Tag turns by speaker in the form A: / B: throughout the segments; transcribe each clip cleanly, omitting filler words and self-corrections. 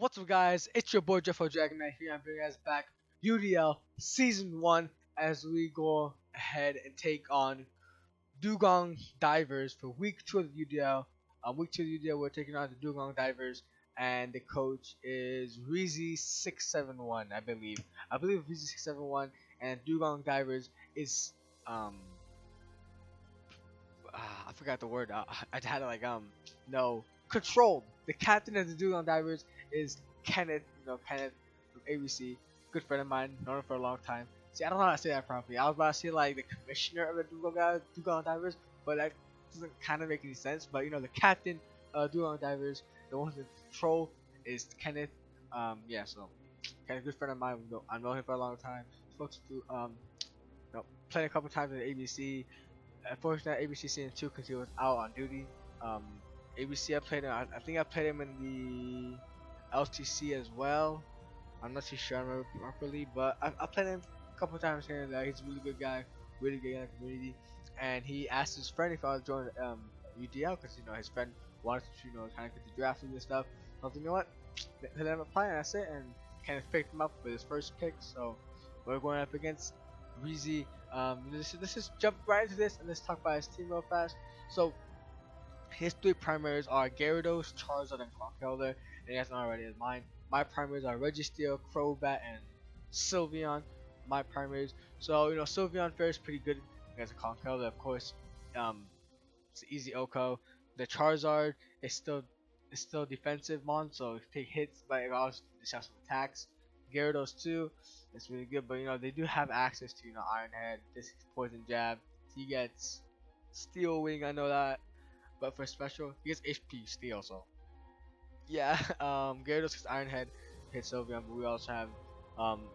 A: What's up, guys? It's your boy Jeff Dragonite here. I'm bringing us back UDL Season 1 as we go ahead and take on Dewgong Divers for Week 2 of the UDL. Week 2 of the UDL, we're taking on the Dewgong Divers, and the coach is Reezy671, I believe. I believe Reezy671, and Dewgong Divers is, um, I forgot the word. I had to no, controlled. The captain of the Dewgong Divers is Kenneth. Kenneth from ABC, good friend of mine, known him for a long time. See, I don't know how to say that properly. I was about to say like the commissioner of the Dewgong Divers, but that doesn't kind of make any sense. But the captain of Dewgong Divers, the one in control, is Kenneth. Yeah, so Kenneth, good friend of mine. I know him for a long time. Spoke to played a couple times at ABC. Unfortunately, ABC season 2 because he was out on duty. Um, ABC, I played him. I think I played him in the LTC as well. I'm not too sure I remember properly, but I played him a couple times here and there. He's a really good guy, really good in the community. And he asked his friend if I would join UDL because his friend wanted to kind of get the draft and stuff. So I was like, you know what? Let him apply, and that's it. And kind of picked him up with his first pick. So we're going up against Reezy. Let's just jump right into this and let's talk about his team real fast. So his three primaries are Gyarados, Charizard, and Conkeldurr, and he has not already as mine. My primaries are Registeel, Crobat, and Sylveon. My primaries. So Sylveon fares pretty good against a Conkeldurr, of course. It's an easy OHKO. The Charizard is still defensive mon, so it take hits, but it also has some attacks. Gyarados too, it's really good, but they do have access to Iron Head, this Poison Jab. He gets Steel Wing, I know that, but for special, he gets HP Steel. So yeah, Gyarados gets Iron Head, hits Sylveon, but we also have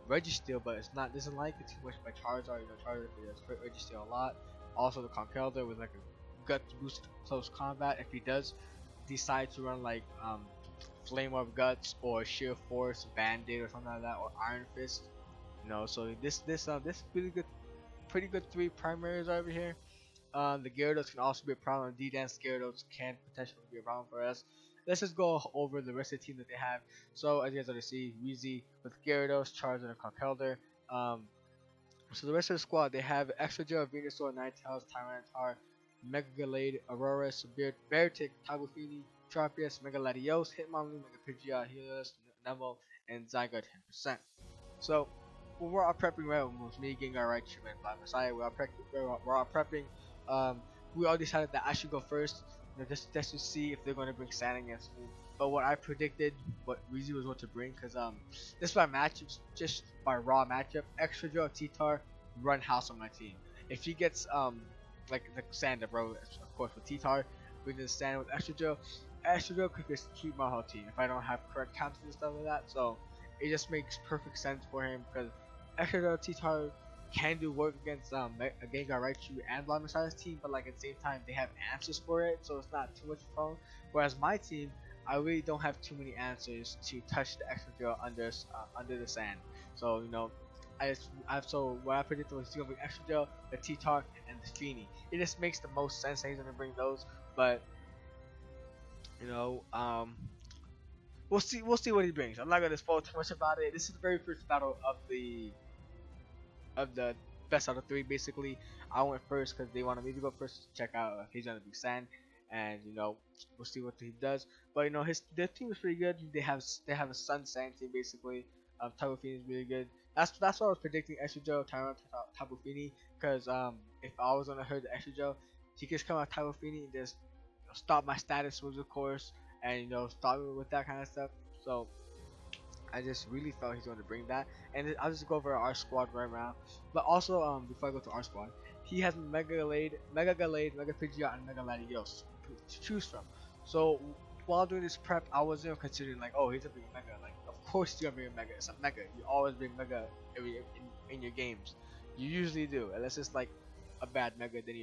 A: Registeel, but it's not doesn't like it too much by Charizard. Charizard does hurt Registeel a lot. Also the Conkeldurr with like a gut boost close combat if he does decide to run like Flame of Guts or Sheer Force, Band-Aid or something like that, or Iron Fist. So this really good, pretty good three primaries over here. The Gyarados can also be a problem. D-Dance Gyarados can potentially be a problem for us. Let's just go over the rest of the team that they have. So as you guys already see, Reezy with Gyarados, Charizard, and Conkeldurr. So the rest of the squad, they have Extra Gel, Venusaur, Ninetales, Tyranitar, Mega Gallade, Aurora, Beartic, Tabufini, Tropius, Mega Latios, Hitmonlee, Mega Pidgeot, Helios, Neville, and Zygarde 10%. So when we're all prepping, right, with me, Gengar, Raichu, and Black Messiah, we're all prepping. We all decided that I should go first, just to see if they're going to bring Sand against me. But what I predicted, what Reezy was going to bring, because this by matchups, just by raw matchup, Extra Joe, T-Tar, run house on my team. If he gets like the Sand, bro, of course with T-Tar, bringing the Sand with Extra Joe could just keep my whole team if I don't have correct counters and stuff like that. So it just makes perfect sense for him because Extra Joe, T-Tar can do work against Gengar, Raichu, and Black Messiah's team, but like at the same time they have answers for it, so it's not too much fun. Whereas my team, I really don't have too many answers to touch the Extra Gel under the Sand. So so what I predicted was he's gonna bring Extra Gel, the T-Tar, and the Feeny. It just makes the most sense that he's gonna bring those, but we'll see what he brings. I'm not gonna spoil too much about it. This is the very first battle of the best out of 3 basically. I went first because they wanted me to go first to check out if he's gonna do Sand, and we'll see what he does. But their team is pretty good. They have a Sun Sand team basically. Tabufini is really good. That's what I was predicting. Extra Joe, Tyrant, Tabufini, because if I was gonna hurt the Extra Joe, he could just come out Tabufini and just stop my status moves, of course, and stop me with that kind of stuff. So I just really felt he's going to bring that, and I'll just go over our squad right now. But also, before I go to our squad, he has Mega Gallade, Mega Pidgeot, and Mega Latios to choose from. So while doing this prep, I wasn't considering like, oh, he's gonna bring a Mega. Like, of course he's gonna bring a Mega. It's a Mega. You always bring Mega in your games. You usually do, unless it's like a bad Mega. Then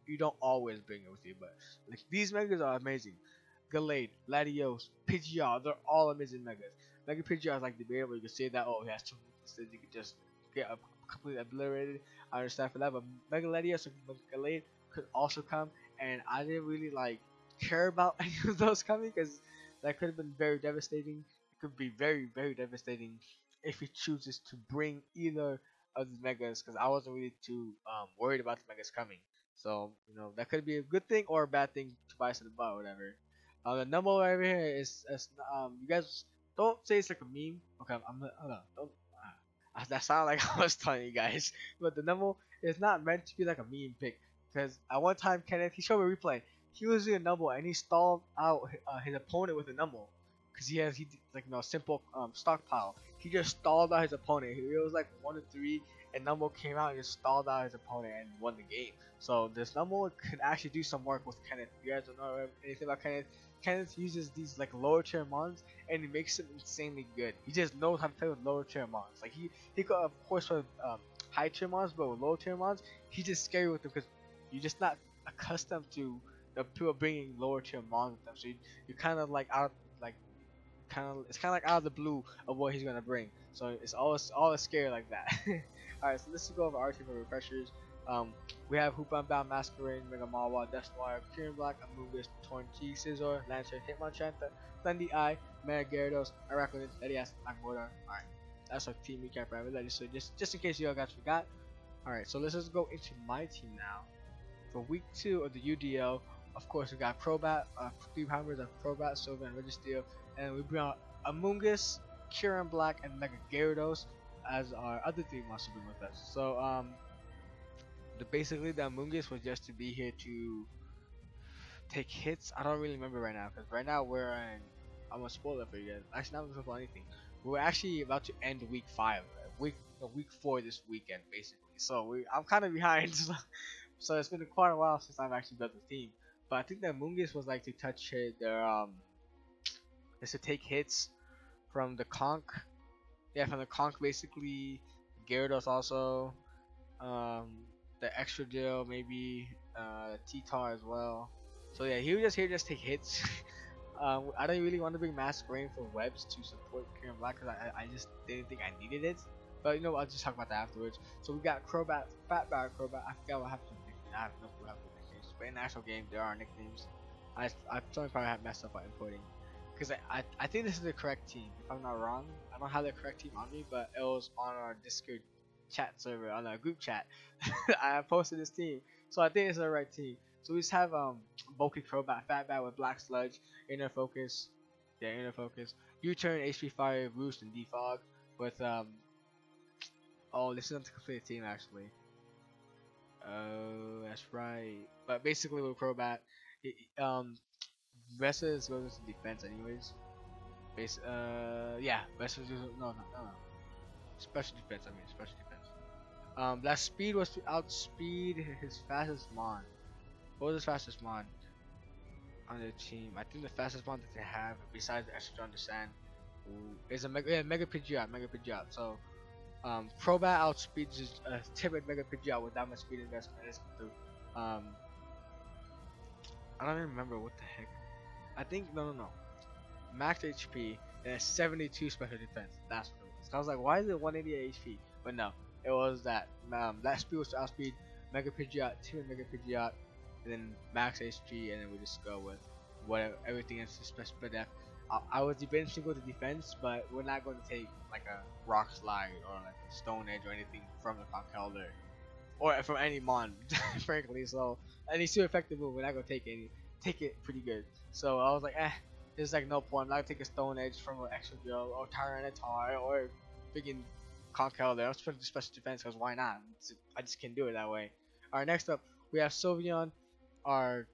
A: you don't always bring it with you. But like these Megas are amazing. Gallade, Latios, Pidgeot, they're all amazing Megas. Mega Pidgeot is like debatable. You can say that, oh, he has 2 weaknesses, you could just get completely obliterated. I understand for that, but Mega Latios and Mega Gallade could also come, and I didn't really like care about any of those coming because that could have been very devastating. It could be very, very devastating if he chooses to bring either of the megas, because I wasn't really too worried about the megas coming. So that could be a good thing or a bad thing to buy to the butt or whatever. The number over here is you guys don't say it's like a meme. Okay, I'm not, don't. That sounded like I was telling you guys, but the number is not meant to be like a meme pick. Because at one time, Kenneth, he showed me a replay. He was doing a number and he stalled out his opponent with a number. Because he did, like simple stockpile. He just stalled out his opponent. It was like 1-3, and number came out and just stalled out his opponent and won the game. So this number could actually do some work with Kenneth. If you guys don't know anything about Kenneth, Kenneth uses these like lower tier mons and he makes them insanely good. He just knows how to play with lower tier mons. Like he could of course with high tier mons, but with lower tier mons, he's just scary with them because you're just not accustomed to the people bringing lower tier mons with them. So you're kind of like out like it's kind of like out of the blue of what he's gonna bring. So it's always scary like that. All right, so let's go over our team for refreshers. We have Hoopan Bound, Masquerade, Mega Mawa, Deathwire, Kieran Black, Amoonguss, Torn Key, Scizor, Lancer, Hitmonchan, Thunder Eye, Mega Gyarados, Araquanid, Ledias, Magmortar. Alright, that's our team recap right there. So just in case you all guys forgot. Alright, so let's just go into my team now. For week 2 of the UDL, of course we got Crobat, 3 members of Crobat, Sylvan, and Registeel, and we bring out Amoonguss, Kieran Black, and Mega Gyarados as our other 3 monsters bring with us. So basically the Amoonguss was just to be here to take hits. I don't really remember right now because right now we're in. I'm gonna spoil it for you guys. Actually, not gonna spoil anything. We're actually about to end week 5, week 4 this weekend basically. So I'm kind of behind. So it's been quite a while since I've actually built the team. But I think the Amoonguss was like to touch their is to take hits from the conch. Yeah, from the conch basically. Gyarados also. The extra deal, maybe T-Tar as well. So yeah, he was just here just take hits. I don't really want to bring Masquerade for webs to support Kieran Black because I just didn't think I needed it. But I'll just talk about that afterwards. So we got Crobat, Fat Bar Crobat. I forgot what happened to the nickname. I have no clue how to nicknames. But in the actual game, there are nicknames. I probably have messed up by importing. Because I think this is the correct team. If I'm not wrong, I don't have the correct team on me, but it was on our Discord chat server, on our group chat. I posted this team, so I think it's the right team. So we just have bulky Crobat, Fat Bat with Black Sludge, Inner Focus, U-Turn, HP Fire, Roost, and Defog with oh, this is not the complete team actually. Oh, that's right. But basically with Crobat, Vesta goes into defense anyways. Yeah, Vesta no. Special defense. Special defense. That speed was to outspeed his fastest mon. What was his fastest mon on the team? I think the fastest mon that they have, besides the extra understand, is a Mega Pidgeot. So, Crobat outspeeds his timid Mega Pidgeot with that much speed investment. I don't even remember what the heck. I think no. Max HP and 72 special defense. That's what it was. So I was like, why is it 188 HP? But no, it was that. That speed was to outspeed Mega Pidgeot, timid Mega Pidgeot, and then max HP, and then we just go with whatever everything is special def. I was debating to go to defense, but we're not going to take like a rock slide or like a stone edge or anything from the Conkeldurr or from any mon, frankly. So any super effective move, we're not going to take it pretty good. So I was like, there's like no point. I'm not gonna take a stone edge from an extra drill or Tyranitar or freaking Conkeldurr. I'm just putting special defense because why not? I just can't do it that way. Alright, next up we have Sylveon, our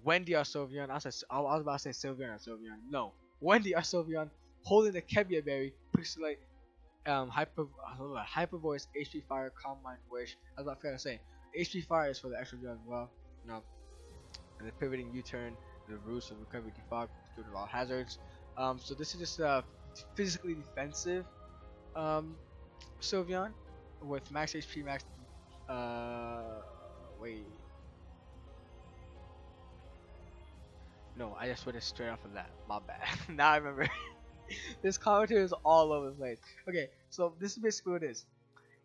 A: Wendy or Sylveon. I was about to say Sylveon or Sylveon. No, Wendy or Sylveon holding the Kebia Berry, Pixelate, Hyper Voice, HP Fire, Calm Mind, Wish. I was about to say HP Fire is for the extra drill as well. And the pivoting U-turn, the roots of recovery defog, good with all hazards. So this is just physically defensive Sylveon with max HP, max. Wait. No, I just went straight off of that. My bad. Now I remember. This commentary is all over the place. Okay, so this is basically what it is.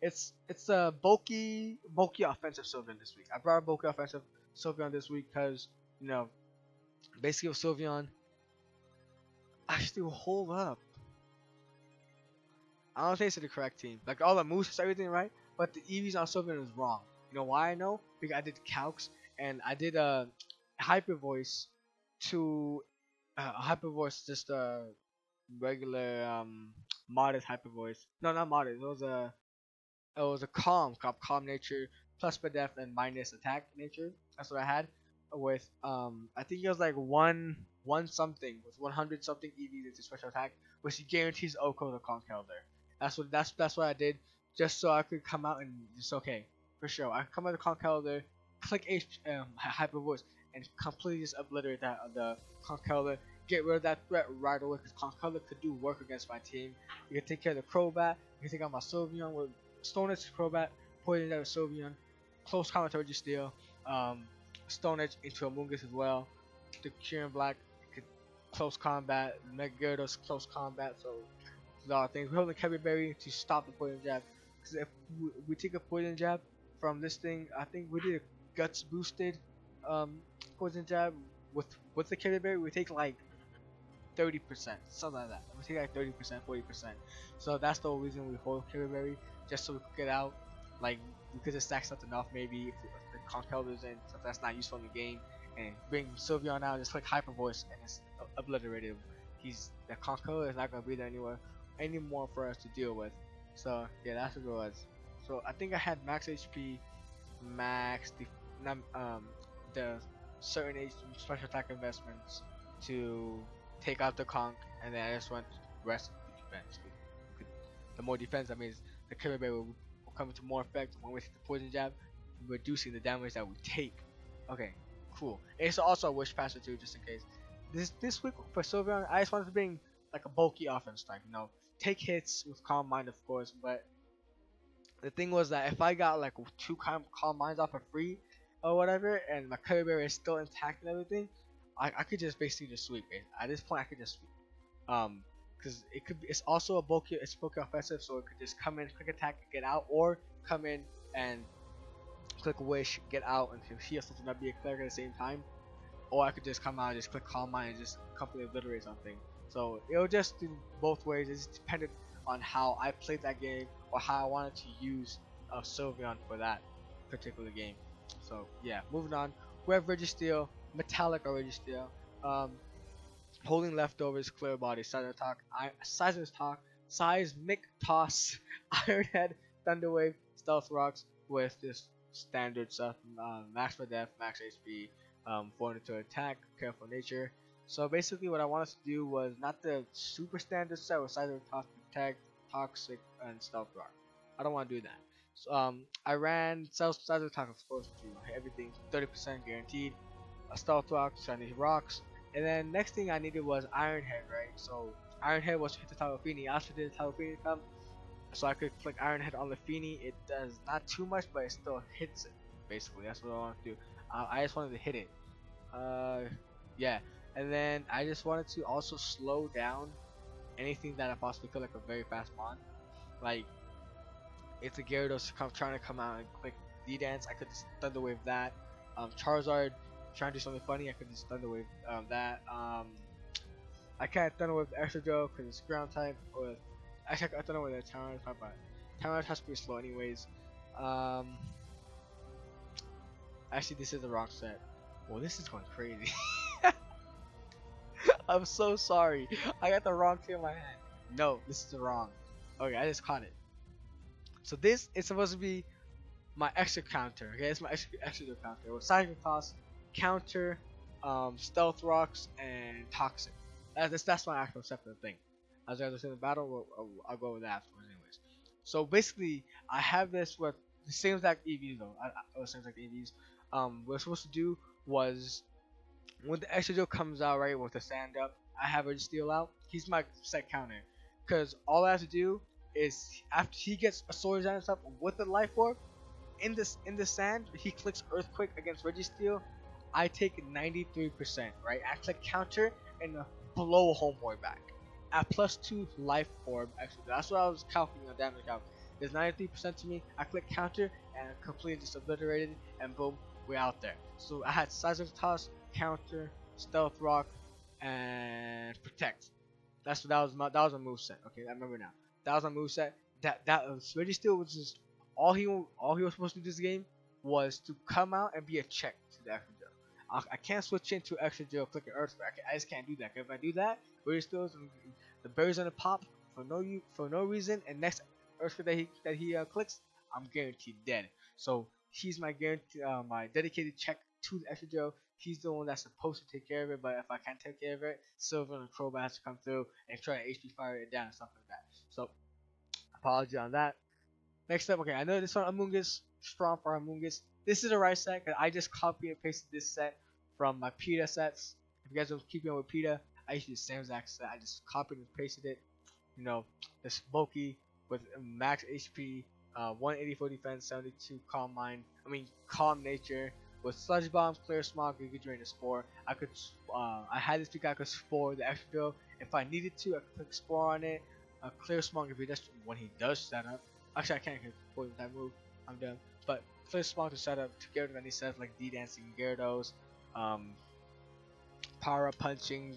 A: It's a bulky offensive Sylveon this week. I brought a bulky offensive Sylveon this week because basically with Sylveon, Actually, hold up. I don't think it's the correct team. Like all the moves and everything, right? But the EVs on Sylveon is wrong. You know why I know? Because I did calcs and I did a hyper voice to hyper voice, just a regular modded hyper voice. No, not modded. It was a calm nature plus per def and minus attack nature. That's what I had with I think it was like one something with 100 something EVs into special attack, which guarantees Oko the Conkeldurr. That's what I did just so I could come out and just okay for sure. I come out the Conkeldurr, click hyper voice and completely just obliterate that the Conkeldurr. Get rid of that threat right away because Conkeldurr could do work against my team. You can take care of the Crobat. You can take out my Sylveon with Stone Edge Crobat, Poison Dart Sylveon, close combat to Registeel, Stone Edge into Amoonguss as well. The Kyurem Black could close combat, Mega Gyarados close combat, so a lot of things. We're holding Kirby Berry to stop the Poison Jab, because if we take a Poison Jab from this thing, I think we did a Guts boosted Poison Jab with the Kirby Berry, we take like 30%, something like that. We take like 30%, 40%. So that's the reason we hold Kirby Berry, just so we could get out. Like, because it stacks something off, maybe if the Conkeldurr's in, something that's not useful in the game, and bring Sylveon out, just click Hyper Voice, and it's obliterated. The Conkeldurr is not going to be there anymore for us to deal with. So, yeah, that's what it was. So, I think I had max HP, the certain special attack investments to take out the Conk, and then I just went rest defense. The more defense, that means the Kirby Berry will come into more effect when we take the Poison Jab, reducing the damage that we take. Okay, cool. It's also a Wish Passer too, just in case. This week for Sylveon, I just wanted to bring like a bulky offense type, take hits with Calm Mind, of course. But the thing was that if I got like 2 Calm Minds off for free or whatever, and my Kirby Berry is still intact and everything, I could just basically just sweep it. At this point, I could just sweep. Because it's also bulky offensive, so it could just come in, quick attack, get out, or come in and click Wish, get out, and heal something that be a cleric at the same time. Or I could just come out and just click Calm Mind and just completely obliterate something. So it'll just do both ways. It just depended on how I played that game or how I wanted to use Sylveon for that particular game. So yeah, moving on. We have Registeel, Metallic or Registeel. Holding leftovers, Clear Body, Seismic Toss, Iron Head, Thunder Wave, Stealth Rocks with this standard stuff, max for def, max HP, 400 to attack, careful nature. So basically what I wanted to do was not the super standard set with Seismic Toss, Protect, Toxic, and Stealth Rock. I don't want to do that. So I ran Seismic Toss, was supposed to hit everything 30% guaranteed, a Stealth Rock, Shiny Rocks. And then next thing I needed was Iron Head, right? So Iron Head was to hit the Talufini. After the Talufini come, so I could click Iron Head on Lufini. It does not too much, but it still hits it. Basically, that's what I want to do. I just wanted to hit it. Yeah. And then I just wanted to also slow down anything that I possibly could, like a very fast mon. Like if the Gyarados trying to come out and click D-Dance, I could just Thunder Wave that. Charizard trying to do something funny, I could just Thunder Wave that. I can't Thunder Wave the Extra Joe because it's ground type. Or actually, I Thunder Wave the Tyrant type, but Tyrant has to be slow anyways. Actually, this is the wrong set. Well, this is going crazy. I'm so sorry. I got the wrong thing in my hand. No, this is the wrong. Okay, I just caught it. So this is supposed to be my extra counter. Okay, it's my extra counter. With Seismic Toss, counter, Stealth Rocks, and Toxic. That's my actual separate thing. As I was in the battle, I'll go with that afterwards anyways. So basically, I have this with the same exact EVs though. Same exact EVs. What we're supposed to do was when the extra Joe comes out, right, with the stand up, I have her steal out. He's my set counter, cause all I have to do is after he gets a Sword and stuff with the Life Orb in the sand, he clicks Earthquake against Registeel. I take 93%, right? I click counter and blow Homeboy back at +2 Life Orb. Actually, that's what I was calculating on damage count. There's 93% to me. I click counter and completely just obliterated, and boom, we're out there. So I had Seismic Toss, counter, Stealth Rock, and Protect. that was a moveset. Okay, I remember now. That was a moveset. That was Registeel was just all he was supposed to do this game was to come out and be a check to the extra drill. I can't switch into extra drill, click an earthquake. I just can't do that. 'Cause if I do that, Registeel, the berry's gonna pop for no reason, and next earthquake that he clicks, I'm guaranteed dead. So he's my my dedicated check to the extra drill. He's the one that's supposed to take care of it, but if I can't take care of it, Silver and Crobat has to come through and try to HP fire it down and stuff like that. So, apology on that. Next up, okay, I know this one Amoonguss, strong for Amoonguss. This is the right set, because I just copy and pasted this set from my PETA sets. If you guys don't keep going with PETA, I used to do the same exact set. I just copied and pasted it. You know, this bulky with max HP, 184 defense, 72 calm nature. With Sludge Bomb, Clear Smog, you could drain the Spore. I had this because I could Spore the extra drill. If I needed to, I could click Spore on it. Clear Smog when he does set up. Actually, I can't Spore with that move. I'm done. But Clear Smog to set up to get rid of any sets like D-Dancing Gyarados, Power Up Punching,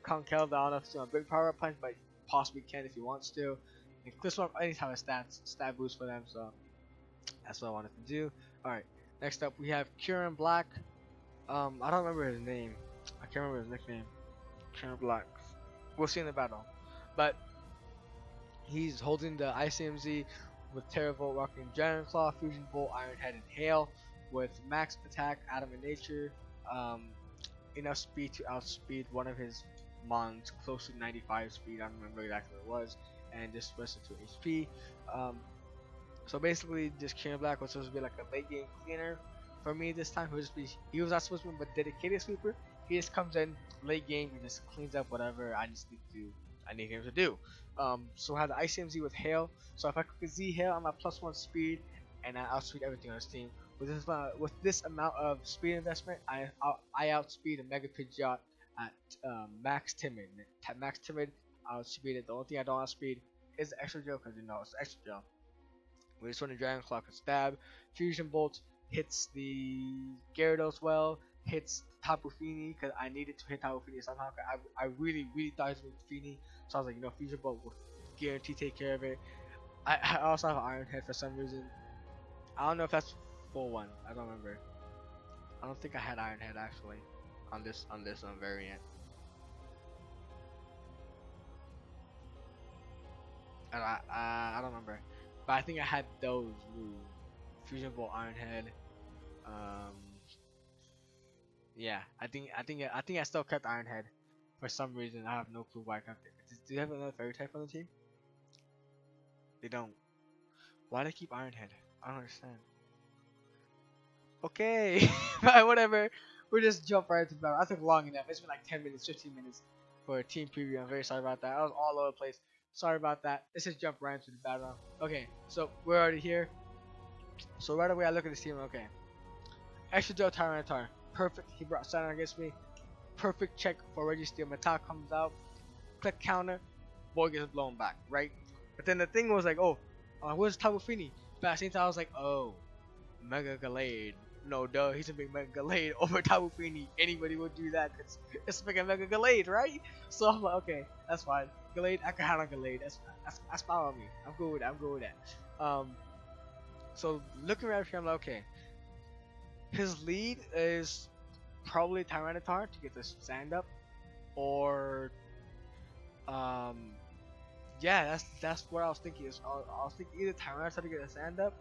A: Conkel. I don't know if it's gonna bring Power Up Punch, but possibly can if he wants to. And Clear Smog any type of stat boost for them. So that's what I wanted to do. All right. Next up, we have Kieran Black. I don't remember his name. I can't remember his nickname. Kieran Black. We'll see in the battle. But he's holding the ICMZ with Terravolt, rocking Dragon Claw, Fusion Bolt, Iron Head, and Hail. With max attack, Adamant Nature. Enough speed to outspeed one of his mons close to 95 speed. I don't remember exactly what it was. And just rest it to HP. So basically, this Kieran Black was supposed to be like a late game cleaner for me this time. He was not supposed to be a dedicated sweeper. He just comes in late game and just cleans up whatever I need him to do. So I have the ICMZ with Hail. So if I click Z Hail, I'm at +1 speed, and I outspeed everything on his team. With this amount of speed investment, I outspeed a Mega Pidgeot at max timid. At max timid, I outspeed it. The only thing I don't outspeed is the extra drill, because it's extra drill. We just want to Dragon Claw and stab. Fusion Bolt hits the Gyarados well, hits Tapu Fini, because I needed to hit Tapu Fini somehow. I really thought it was Fini, so I was like, Fusion Bolt will guarantee take care of it. I also have Iron Head for some reason. I don't know if that's full one. I don't remember. I don't think I had Iron Head actually on this variant. And I don't remember. But I think I had those moves. Fusion Bolt, Iron Head. Yeah, I think I still kept Iron Head for some reason. I have no clue why I kept it. Do they have another fairy type on the team? They don't. Why do they keep Iron Head? I don't understand. Okay, whatever. We just jump right into the battle. I took long enough. It's been like 10 minutes, 15 minutes for a team preview. I'm very sorry about that. I was all over the place. Sorry about that. Let's just jump right into the battle. Okay, so we're already here. So right away I look at this team. Okay, extra Joe Tyranitar, perfect. He brought Saturn against me. Perfect check for Registeel. Metal comes out, click counter, boy gets blown back, right? But then the thing was like, where's Tapu Fini? But at the same time I was like, oh, Mega Gallade. No, duh, he's a big Mega Gallade over Tapu Fini. Anybody would do that because it's a big Mega Gallade, right? So I'm like, okay, that's fine. Gallade, I can handle Gallade. That's fine with me. I'm good with that. So looking around here, I'm like, okay. His lead is probably Tyranitar to get the stand up, or yeah, that's what I was thinking. I was thinking either Tyranitar to get a stand up,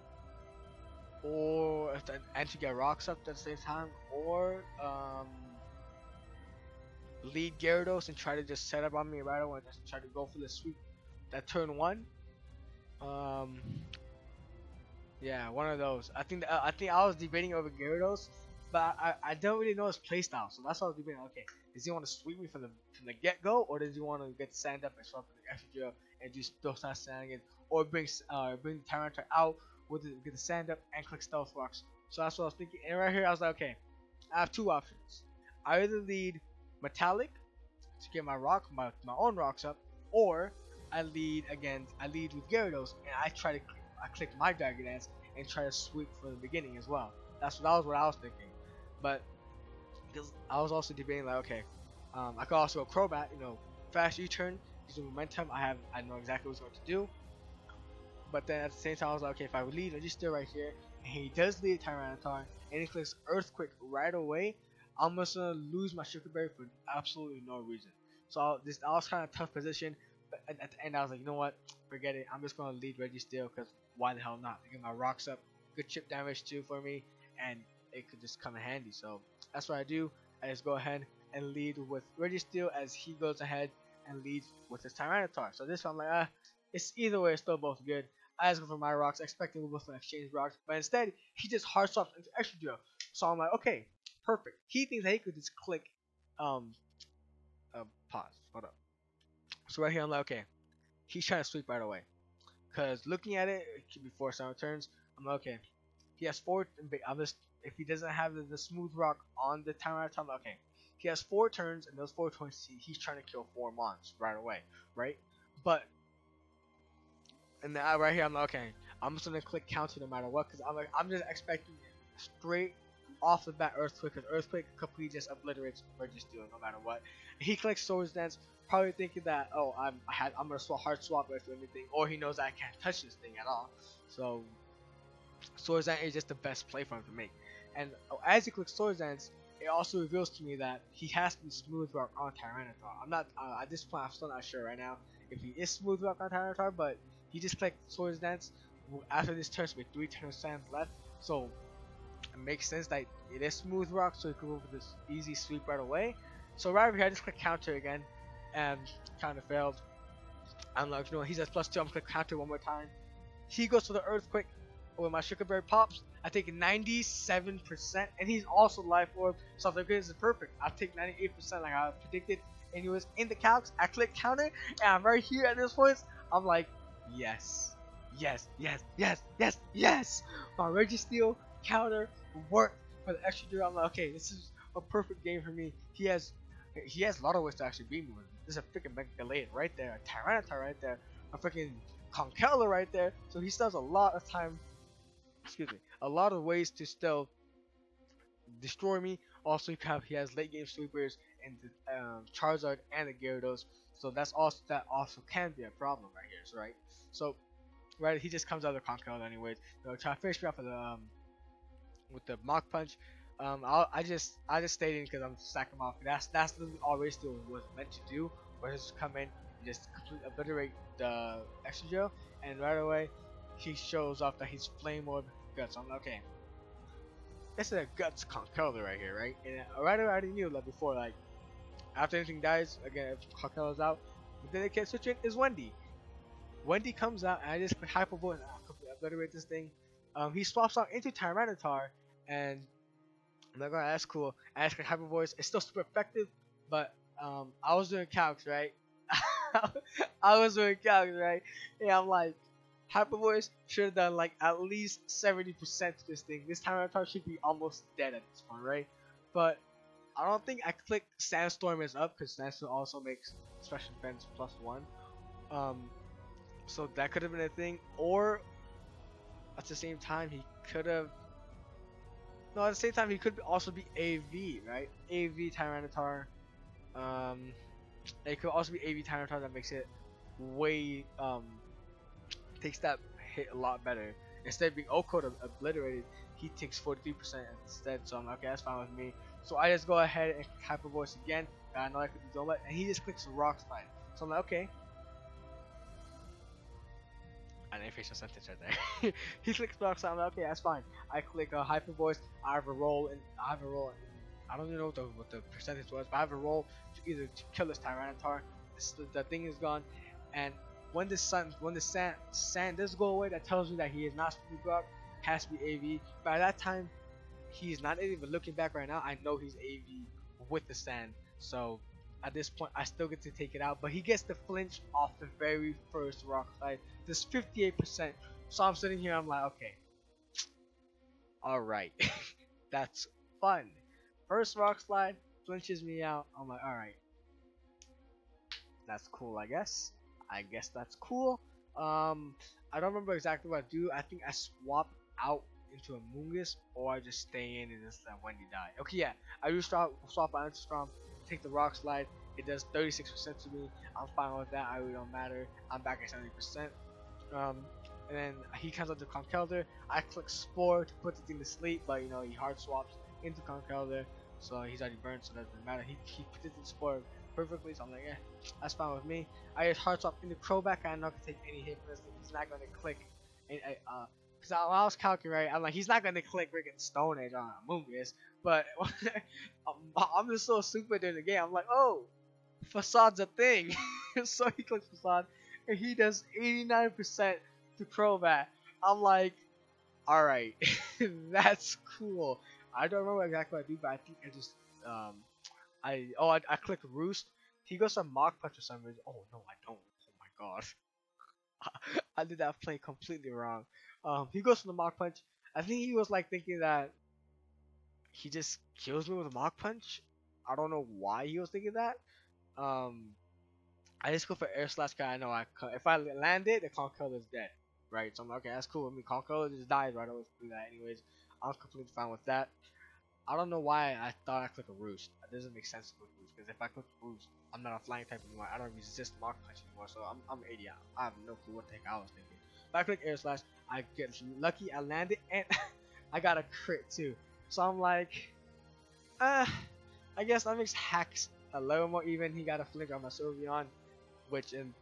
A: or and to get rocks up at the same time, or lead Gyarados and try to just set up on me right away and just try to go for the sweep that turn 1. Yeah, one of those. I think I was debating over Gyarados, but I don't really know his playstyle, so that's why I was debating. Okay, does he want to sweep me from the get go, or does he want to get sand up and swap for the extra drill and just still start sanding it, or bring Tyranitar out get the sand up and click Stealth Rocks? So that's what I was thinking. And right here, I was like, okay, I have two options. I either lead Metallic to get my own rocks up, or I lead with Gyarados and I click my Dragon Dance and try to sweep from the beginning as well. That was what I was thinking. But because I was also debating like, okay, I could also go Crobat, fast U-turn using momentum. I know exactly what he's going to do. But then at the same time, I was like, okay, if I would lead Registeel right here, and he does lead Tyranitar, and he clicks Earthquake right away, I'm just gonna lose my Sugar Berry for absolutely no reason. So I was kind of tough position, but at the end I was like, you know what, forget it. I'm just gonna lead Registeel because why the hell not? I get my rocks up, good chip damage too for me, and it could just come in handy. So that's what I do. I just go ahead and lead with Registeel as he goes ahead and leads with his Tyranitar. So this one I'm like, it's either way, it's still both good. I just go for my rocks, expecting we both to exchange rocks, but instead he just hard swaps into extra drill. So I'm like, okay, perfect. He thinks that he could just click, pause. Hold up. So right here I'm like, okay, he's trying to sweep right away. Cause looking at it, it could be 4 sound turns. I'm like, okay, he has 4. I'm just if he doesn't have the smooth rock on the timer, I'm like, okay, he has 4 turns, and those 4 turns he's trying to kill 4 mons right away, right? But and now right here, I'm like, okay, I'm just gonna click counter no matter what, because I'm just expecting straight off the bat Earthquake, because Earthquake completely just obliterates Registeel no matter what. He clicks Swords Dance, probably thinking that, oh, I'm gonna hard swap or anything, or he knows that I can't touch this thing at all. So Swords Dance is just the best play for him to make. And as he clicks Swords Dance, it also reveals to me that he has to be Smooth Rock on Tyranitar. I'm not at this point. I'm still not sure right now if he is Smooth Rock on Tyranitar, but he just clicked Swords Dance after this turn with 3 turns sands left, so it makes sense that it is Smooth Rock, so he could go for this easy sweep right away. So right over here, I just click counter again, and counter failed. I'm like, you know, he's at +2. I'm gonna click counter one more time. He goes for the Earthquake. When my Sugar Berry pops, I take 97%, and he's also Life Orb, so if the grid is perfect, I'll take 98% like I predicted. And he was in the calcs. I click counter, and I'm right here at this point. I'm like, yes, yes, yes, yes, yes, yes. My Registeel counter worked for the extra drill. I'm like, okay, this is a perfect game for me. He has a lot of ways to actually beat me with. There's a freaking Mega Gallade right there, a Tyranitar right there, a freaking Conkeldurr right there. So he still has a lot of time. Excuse me, a lot of ways to still destroy me. Also, he has late game sweepers and the Charizard and the Gyarados, so that also can be a problem right here. So right, so right, he just comes out of the Conkeldurr anyways. Try to finish me off with the Mach Punch. I just stayed in because I'm stacking him off. That's literally all Registeel was meant to do, was just come in and just completely obliterate the extra gel, and right away he shows off that he's Flame Orb Guts. I'm like, okay, this is a Guts Conkeldurr right here, right? And right away I already knew that before, like, after anything dies, again, if Conkeldurr's out, but then they can switch in is Wendy. Wendy comes out, and I just Hyper Voice and I completely obliterate this thing. He swaps out into Tyranitar, and I'm like, alright, that's cool. I asked Hyper Voice, it's still super effective, but I was doing calcs, right? I was doing calcs, right? And I'm like, Hyper Voice should have done like at least 70% to this thing. This Tyranitar should be almost dead at this point, right? But I don't think I clicked Sandstorm is up, because Sandstorm also makes special defense +1. So that could have been a thing, or at the same time he could have. No, at the same time he could also be AV, right? AV Tyranitar. It could also be AV Tyranitar that makes it way takes that hit a lot better. Instead of being O-Code obliterated, he takes 43% instead. So I'm like, okay, that's fine with me. So I just go ahead and Hyper Voice again. I know I could do Donut, and he just clicks Rock Slide. So I'm like, okay. I didn't finish the sentence right there. He clicks Rock Slide. I'm like, okay, that's fine. I click Hyper Voice. I have a roll, and I don't even know what the percentage was, but I have a roll to either to kill this Tyranitar. The thing is gone, and when the sand does go away, that tells me that he is not Smooth Rock, has to be AV. By that time, he's not even looking back right now. I know he's AV with the sand. So at this point, I still get to take it out, but he gets the flinch off the very first Rock Slide. This 58%. So I'm sitting here, I'm like, okay, all right, that's fun. First Rock Slide flinches me out. I'm like, all right, that's cool, I guess. That's cool. I don't remember exactly what I do. I think I swap out into a Moongus, or I just stay in and just let Wendy die. Okay, yeah, I do swap out into Storm, take the Rock Slide, It does 36% to me. I'm fine with that. I really don't matter. I'm back at 70%. Um, and then he comes up to Conkeldurr. I click Spore to put the thing to sleep, but you know he hard swaps into Conkeldurr, so he's already burned, so that doesn't matter. He put it in Spore perfectly, so I'm like, yeah, that's fine with me. I just hard swap into Crobat. I'm not gonna take any hit for this thing. He's not gonna click. Because I was calculating, I'm like, he's not gonna click freaking Stone Edge on Amoonguss, but I'm just so stupid in the game. I'm like, oh, Facade's a thing. So he clicks Facade, and he does 89% to Crobat. I'm like, alright, that's cool. I don't remember exactly what I do, but I think I just, I click Roost. He goes to Mach Punch for some reason. Oh, no, I don't. Oh my gosh. I did that play completely wrong. He goes for the Mach Punch. I think he was like thinking that he just kills me with a Mach Punch. I don't know why he was thinking that. I just go for Air Slash because I know if I land it, the Conkeldurr is dead, right? So I'm like, okay, that's cool. I mean, Conkeldurr just dies, right? I always do that anyways. I'm completely fine with that. I don't know why I thought I click a Roost. It doesn't make sense to click Roost because if I click Roost, I'm not a flying type anymore. I don't resist Mach Punch anymore, so I'm an idiot. I have no clue what the heck I was thinking. If I click Air Slash, I get lucky, I land it, and I got a crit too. So I'm like, I guess that makes Hacks a little more even. He got a flicker on my Sylveon, which and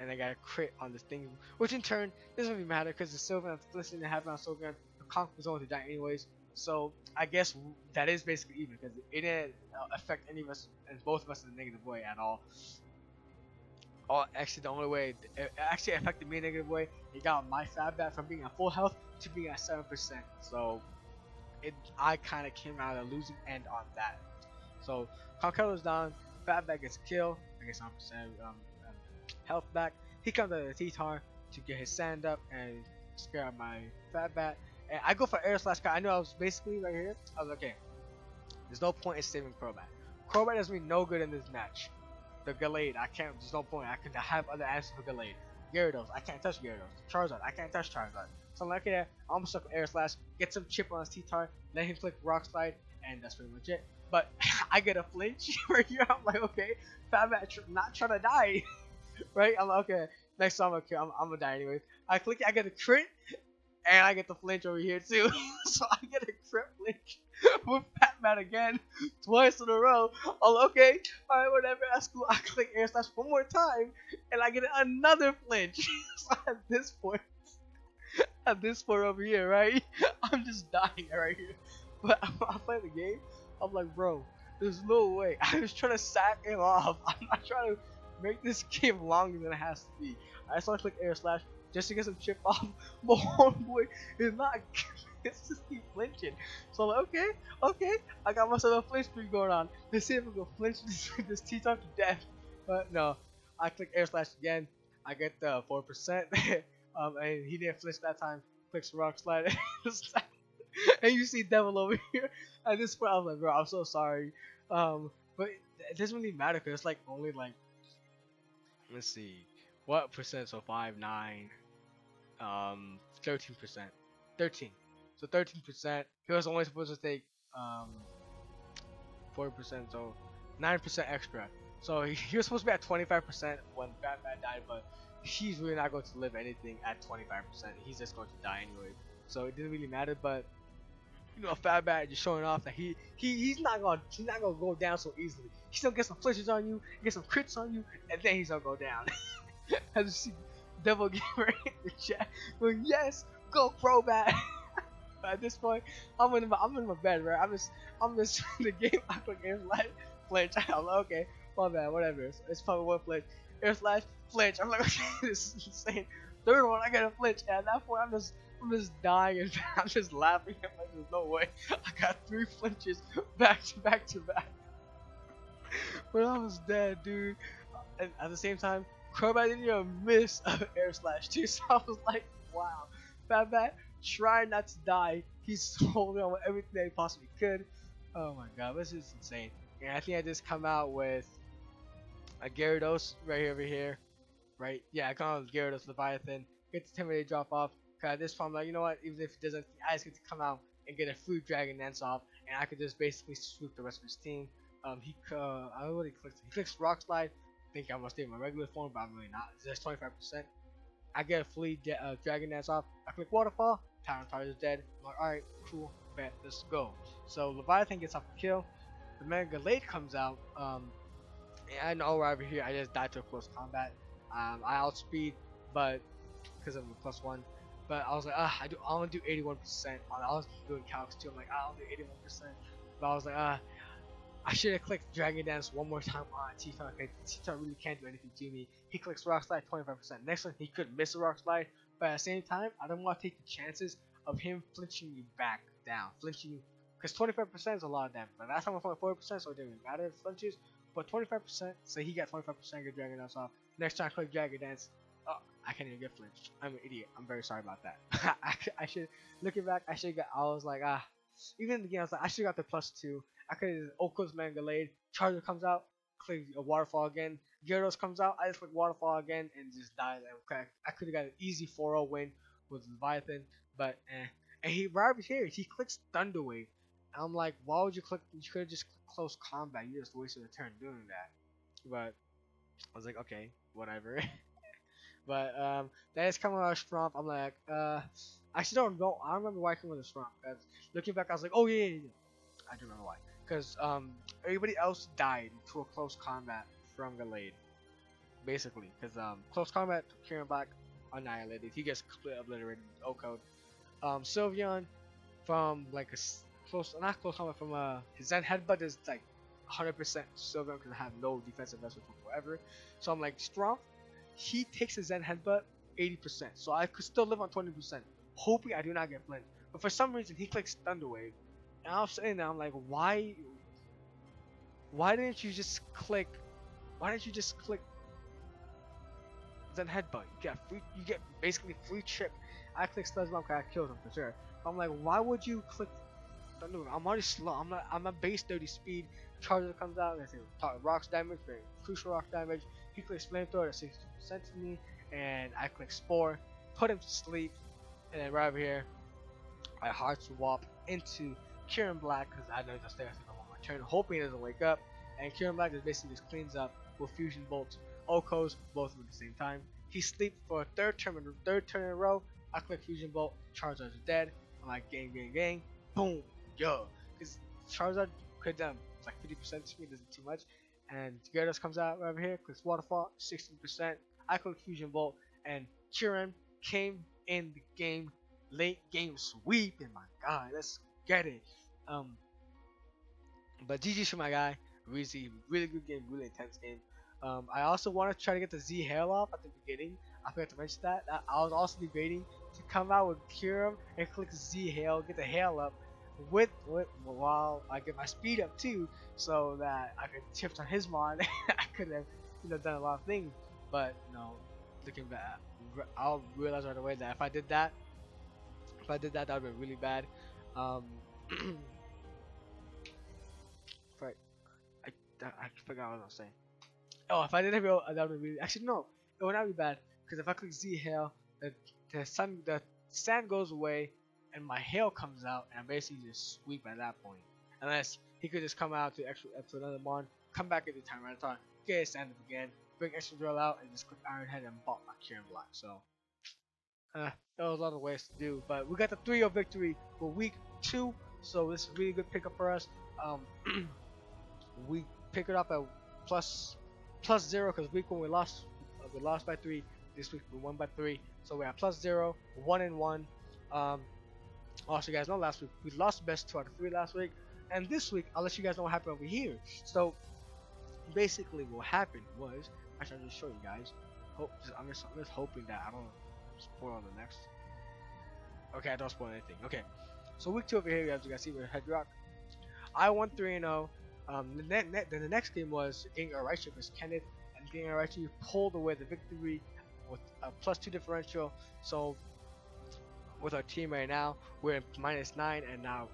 A: I got a crit on this thing, which in turn doesn't really matter because the Sylveon listening to have on Sylveon, the Conk was going to die anyways. So I guess that is basically even because it didn't affect any of us and both of us in a negative way at all. Oh, actually, the only way it actually affected me in a negative way, it got my Fatbat from being at full health to being at 7%. So I kind of came out of losing end on that. So Conkeldurr's down, Fatbat gets a kill, I guess 9% health back. He comes out of the T-Tar to get his sand up and scare out my Fatbat. And I go for Air Slash because I knew I was basically right here. I was like, okay, there's no point in saving Crobat. Crobat does me no good in this match. The Gallade, I can't, there's no point. I can have other answers for Gallade. Gyarados, I can't touch Gyarados. Charizard, I can't touch Charizard. So I'm like, okay, I'm gonna suck Air Slash, get some chip on his T-Tar, let him click Rock Slide, and that's pretty much it. But I get a flinch right here. I'm like, okay, Fatbat not trying to die. Right? I'm like, okay, next time I'm gonna die anyway. I click it, I get a crit, and I get the flinch over here too. So I get a crit flinch with Fatbat again, twice in a row. Oh, okay, alright, whatever, that's cool. I click Air Slash one more time, and I get another flinch. So at this point over here, right, I'm just dying right here. But I play the game, I'm like, bro, there's no way. I was trying to sack him off. I'm not trying to make this game longer than it has to be. I just want to click Air Slash just to get some chip off. My homeboy is not. It's just keep flinching. So I'm like, okay, I got myself a flinch streak going on. Let's see if I can flinch this T-Top to death. But no, I click Air Slash again. I get the 4%. And he didn't flinch that time. Clicks Rock Slide. And you see Devil over here. At this point, I was like, bro, I'm so sorry. But it doesn't really matter because it's like only like, let's see, what percent? So 5, 9, 13%, 13. So 13%. He was only supposed to take 4%, so 9% extra. So he was supposed to be at 25% when Batman died, but he's really not going to live anything at 25%. He's just going to die anyway. So it didn't really matter, but you know, Fatbat just showing off that he's not gonna go down so easily. He's gonna get some flinches on you, get some crits on you, and then he's gonna go down. As you see, Devil Gamer in the chat, well, yes, go Crobat. At this point, I'm in my bed, right? I'm just in the game. I click Air Slash, flinch. I'm like, okay, my bad, whatever. It's probably one flinch. Air Slash, flinch. I'm like, okay, this is insane. Third one, I get a flinch, and at that point, I'm just dying and I'm just laughing. I'm like, there's no way. I got 3 flinches back to back to back. But I was dead, dude. And at the same time, Crobat didn't even miss Air Slash too. So I was like, wow. Fatbat, try not to die. He's holding on with everything that he possibly could. Oh my god, this is insane. And I think I just come out with a Gyarados right over here. Right? Yeah, I come out with Gyarados Leviathan. Get the 10-minute drop off. At this point, I'm like, you know what? Even if it doesn't, I just get to come out and get a Fruit Dragon dance off, and I could just basically sweep the rest of his team. I already clicked. He clicks Rock Slide. Think I'm gonna stay in my regular form, but I'm really not. It's just 25%. I get a flea Dragon Dance off. I click Waterfall. Tyranitar is dead. I'm like, alright, cool, bet, let's go. So Leviathan gets off the kill. The Mega Late comes out. And I know right over here I just died to a close combat. I outspeed, but because of the +1. But I was like, I want to do 81%. I was doing calcs too. I'm like, I'll do 81%. But I was like, I should have clicked Dragon Dance one more time on T-Tar. T-Tar really can't do anything to me. He clicks Rock Slide 25%. Next one, he could miss a Rock Slide, but at the same time, I don't want to take the chances of him flinching me back down. Flinching, because 25% is a lot of damage. But last time I went 40%, so it didn't really matter if it flinches. But 25%, so he got 25%, get Dragon Dance off. Next time I click Dragon Dance, I can't even get flinched. I'm an idiot. I'm very sorry about that. I should, looking back, I was like, even in the game, I was like, I should have got the +2. I could have Oko's Mega Lade. Charger comes out, click a Waterfall again. Gyarados comes out, I just click Waterfall again and just died. I could have got an easy 4-0 win with Leviathan, but And he right over here, he clicks Thunder Wave. And I'm like, why would you click? You could have just clicked Close Combat. You just wasted a turn doing that. But I was like, okay, whatever. But that is coming out of Stromp. I'm like, I actually don't know. I don't remember why I came with a Stromp. Cause looking back, I was like, oh yeah. I do remember why. Cause everybody else died to a close combat from Gallade, basically. Cause close combat, Kieran Black annihilated. He gets completely obliterated. O-code. Sylveon from like not close combat, from his Zen Headbutt is like 100% Sylveon because I have no defensive vessel forever. So I'm like, Stromp, he takes his Zen Headbutt 80%, so I could still live on 20%, hoping I do not get flinched. But for some reason, he clicks Thunder Wave, and I was sitting there, I'm like, why didn't you just click? Why didn't you just click Zen Headbutt? You get basically free chip. I click Sludge Bomb because I killed him for sure. But I'm like, why would you click Thunder Wave? I'm already slow. I'm at base 30 speed. Charger comes out and rocks damage, very crucial rock damage. He clicks Flamethrower at 60% to me, and I click Spore, put him to sleep, and then right over here, I hard swap into Kieran Black because I know he's upstairs on my turn, hoping he doesn't wake up. And Kieran Black just basically just cleans up with Fusion Bolts, Okos, both of them at the same time. He sleeps for a third turn in a row. I click Fusion Bolt, Charizard's dead. I'm like, gang, boom, yo, because Charizard could it's like 50% to me, doesn't too much. And Gyarados comes out right over here, clicks Waterfall, 16%. I click Fusion Bolt, and Kieran came in the game, late game sweep, and my god, let's get it. But GG to my guy, really good game, really intense game. I also want to try to get the Z Hail off at the beginning. I forgot to mention that. I was also debating to come out with Kieran and click Z Hail, get the Hail up, while I get my speed up too, so that I could shift on his mod. I could have done a lot of things, but looking back, I'll realize right away that if I did that, that would be really bad. I forgot what I was saying. Oh, if I did it, that would be really, actually no, it would not be bad, because if I click Z Hail, the sand goes away, and my hail comes out, and I basically just sweep at that point. Unless he could just come out to another mon, come back at the time right time, get his stand up again, bring extra drill out, and just click Iron Head and bop my Kieran Black. So there was a lot of ways to do, but we got the 3-0 victory for week 2, so this is a really good pickup for us. We pick it up at plus 0 because week 1 we lost by 3. This week we won by 3, so we're at plus 0, 1-1. Also, you guys know last week we lost best 2 out of 3 last week, and this week I'll let you guys know what happened over here. So basically, what happened was, actually I'll just show you guys. I'm just hoping that I don't spoil the next. Okay, I don't spoil anything. Okay, so week 2 over here, as you guys see, we're HeadDrache. I won 3-0. The next game was HeadDrache versus Kenneth, and HeadDrache pulled away the victory with a +2 differential. So with our team right now, we're at -9, and now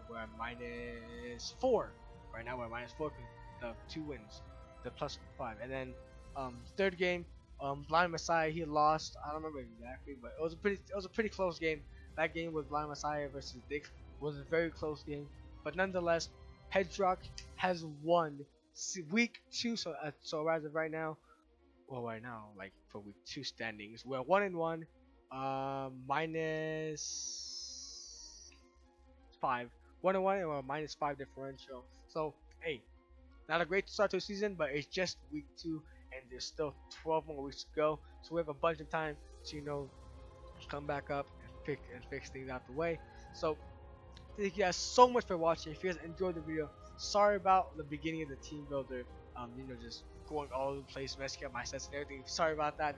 A: we're at -4. Right now we're at -4 because the 2 wins, the +5. And then third game, Blind Messiah, he lost. I don't remember exactly, but it was a pretty close game. That game with Blind Messiah versus Dick was a very close game, but nonetheless, HeadDrache has won week 2, so as of right now, well, right now, like for week 2 standings, we're 1-1, -5, 1-1, and we're -5 differential. So hey, not a great start to the season, but it's just week 2, and there's still 12 more weeks to go, so we have a bunch of time to come back up and fix things out the way. So thank you guys so much for watching. If you guys enjoyed the video, sorry about the beginning of the team builder. Just going all over the place, messing up my sets and everything. Sorry about that.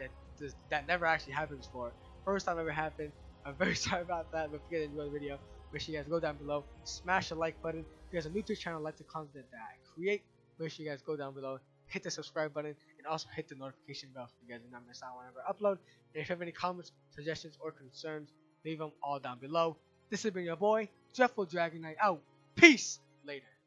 A: That never actually happened before. First time ever happened. I'm very sorry about that. But if you guys enjoyed the video, make sure you guys go down below, smash the like button. If you guys are new to the channel, like the content that I create, make sure you guys go down below, hit the subscribe button, and also hit the notification bell so you guys do not miss out whenever I upload. And if you have any comments, suggestions, or concerns, leave them all down below. This has been your boy, Dreadful Dragonite out. Peace! Later.